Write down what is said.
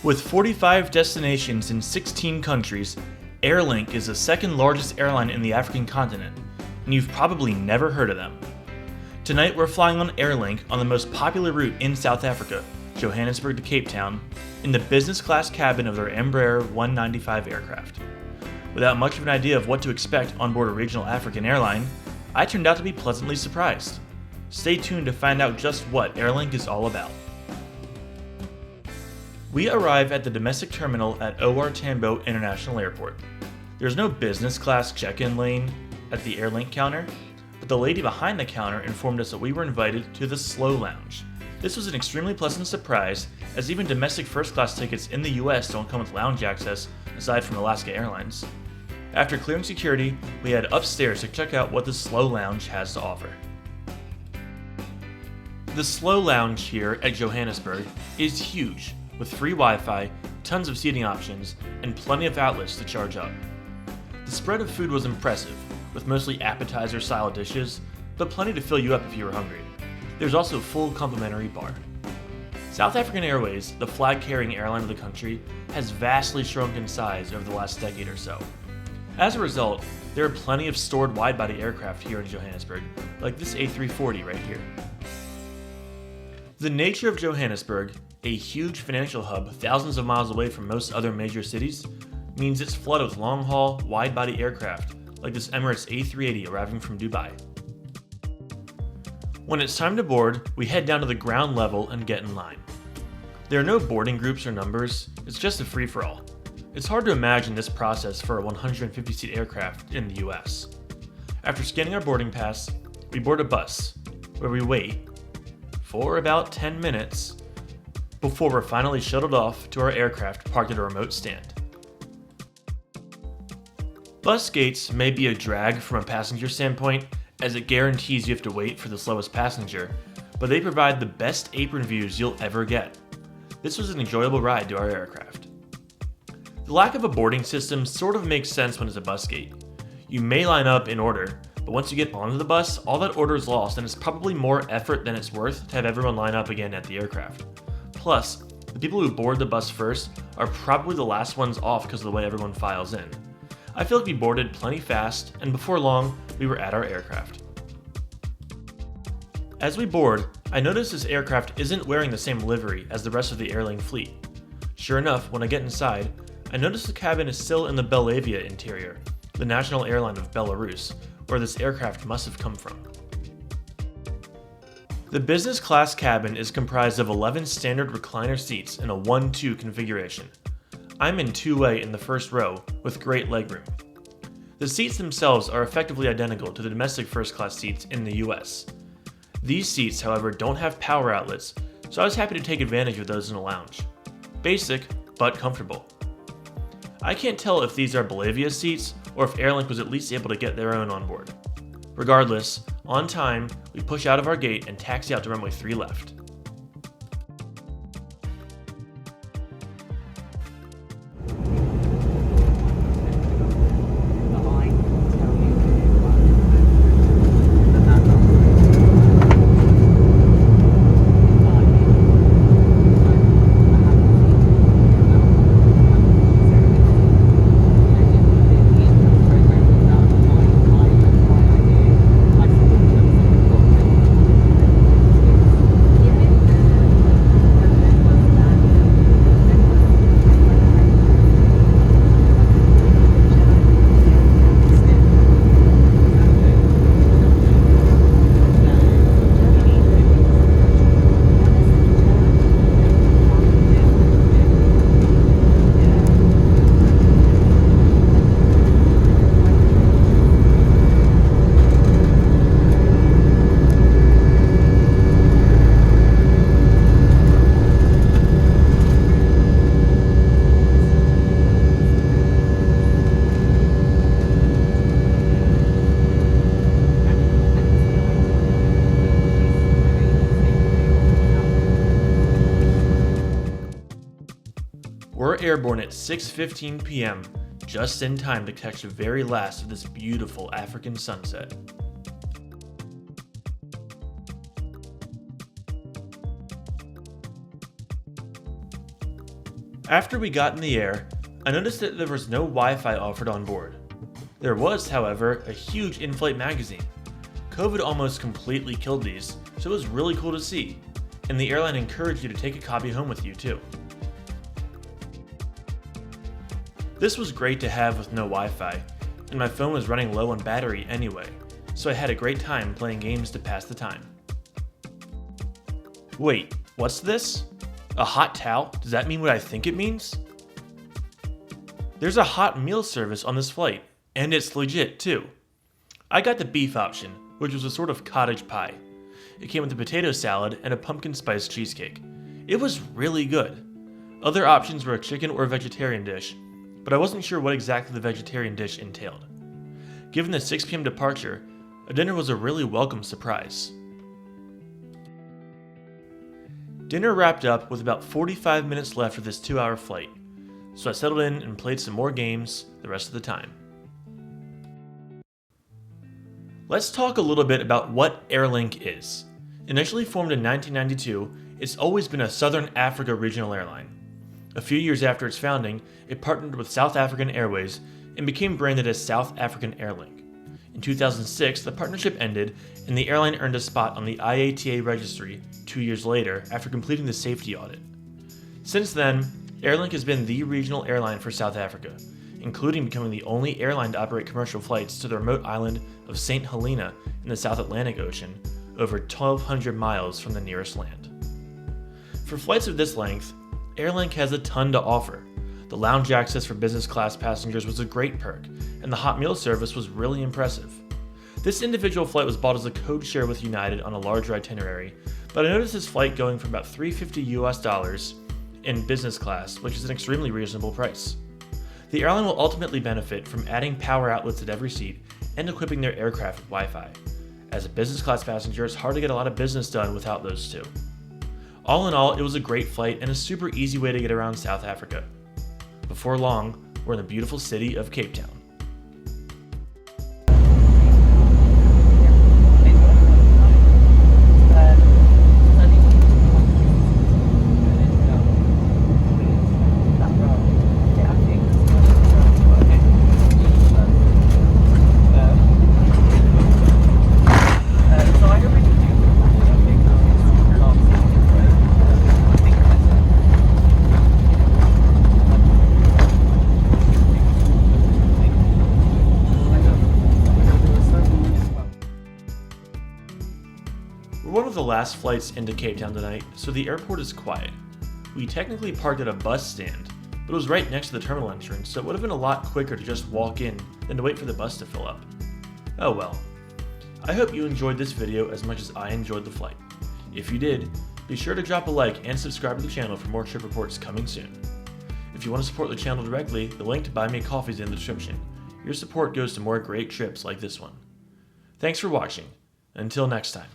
With 45 destinations in 16 countries, Airlink is the second largest airline in the African continent, and you've probably never heard of them. Tonight we're flying on Airlink on the most popular route in South Africa, Johannesburg to Cape Town, in the business class cabin of their Embraer 195 aircraft. Without much of an idea of what to expect on board a regional African airline, I turned out to be pleasantly surprised. Stay tuned to find out just what Airlink is all about. We arrive at the domestic terminal at OR Tambo International Airport. There's no business class check-in lane at the Airlink counter, but the lady behind the counter informed us that we were invited to the Slow Lounge. This was an extremely pleasant surprise, as even domestic first class tickets in the US don't come with lounge access aside from Alaska Airlines. After clearing security, we head upstairs to check out what the Slow Lounge has to offer. The Slow Lounge here at Johannesburg is huge, with free Wi-Fi, tons of seating options, and plenty of outlets to charge up. The spread of food was impressive, with mostly appetizer-style dishes, but plenty to fill you up if you were hungry. There's also a full complimentary bar. South African Airways, the flag-carrying airline of the country, has vastly shrunk in size over the last decade or so. As a result, there are plenty of stored wide-body aircraft here in Johannesburg, like this A340 right here. The nature of Johannesburg, a huge financial hub thousands of miles away from most other major cities, means it's flooded with long-haul, wide-body aircraft, like this Emirates A380 arriving from Dubai. When it's time to board, we head down to the ground level and get in line. There are no boarding groups or numbers, it's just a free-for-all. It's hard to imagine this process for a 150-seat aircraft in the US. After scanning our boarding pass, we board a bus, where we wait for about 10 minutes before we're finally shuttled off to our aircraft parked at a remote stand. Bus gates may be a drag from a passenger standpoint, as it guarantees you have to wait for the slowest passenger, but they provide the best apron views you'll ever get. This was an enjoyable ride to our aircraft. The lack of a boarding system sort of makes sense when it's a bus gate. You may line up in order, but once you get onto the bus, all that order is lost, and it's probably more effort than it's worth to have everyone line up again at the aircraft. Plus, the people who board the bus first are probably the last ones off because of the way everyone files in. I feel like we boarded plenty fast, and before long, we were at our aircraft. As we board, I notice this aircraft isn't wearing the same livery as the rest of the Airlink fleet. Sure enough, when I get inside, I notice the cabin is still in the Belavia interior, the national airline of Belarus, where this aircraft must have come from. The business class cabin is comprised of 11 standard recliner seats in a 1-2 configuration. I'm in two-way in the first row, with great legroom. The seats themselves are effectively identical to the domestic first class seats in the US. These seats, however, don't have power outlets, so I was happy to take advantage of those in a lounge. Basic, but comfortable. I can't tell if these are Belavia seats or if Airlink was at least able to get their own on board. Regardless, on time, we push out of our gate and taxi out to runway 3 left. We're airborne at 6:15 p.m., just in time to catch the very last of this beautiful African sunset. After we got in the air, I noticed that there was no Wi-Fi offered on board. There was, however, a huge in-flight magazine. COVID almost completely killed these, so it was really cool to see, and the airline encouraged you to take a copy home with you too. This was great to have with no Wi-Fi, and my phone was running low on battery anyway, so I had a great time playing games to pass the time. Wait, what's this? A hot towel? Does that mean what I think it means? There's a hot meal service on this flight, and it's legit too. I got the beef option, which was a sort of cottage pie. It came with a potato salad and a pumpkin spice cheesecake. It was really good. Other options were a chicken or vegetarian dish, but I wasn't sure what exactly the vegetarian dish entailed. Given the 6 p.m. departure, a dinner was a really welcome surprise. Dinner wrapped up with about 45 minutes left of this 2-hour flight, so I settled in and played some more games the rest of the time. Let's talk a little bit about what Airlink is. Initially formed in 1992, it's always been a Southern Africa regional airline. A few years after its founding, it partnered with South African Airways and became branded as South African Airlink. In 2006, the partnership ended and the airline earned a spot on the IATA registry 2 years later after completing the safety audit. Since then, Airlink has been the regional airline for South Africa, including becoming the only airline to operate commercial flights to the remote island of St. Helena in the South Atlantic Ocean, over 1,200 miles from the nearest land. For flights of this length, Airlink has a ton to offer. The lounge access for business class passengers was a great perk, and the hot meal service was really impressive. This individual flight was bought as a code share with United on a larger itinerary, but I noticed this flight going for about $350 US in business class, which is an extremely reasonable price. The airline will ultimately benefit from adding power outlets at every seat and equipping their aircraft with Wi-Fi. As a business class passenger, it's hard to get a lot of business done without those two. All in all, it was a great flight and a super easy way to get around South Africa. Before long, we're in the beautiful city of Cape Town. We're one of the last flights into Cape Town tonight, so the airport is quiet. We technically parked at a bus stand, but it was right next to the terminal entrance, so it would have been a lot quicker to just walk in than to wait for the bus to fill up. Oh well. I hope you enjoyed this video as much as I enjoyed the flight. If you did, be sure to drop a like and subscribe to the channel for more trip reports coming soon. If you want to support the channel directly, the link to buy me a coffee is in the description. Your support goes to more great trips like this one. Thanks for watching. Until next time.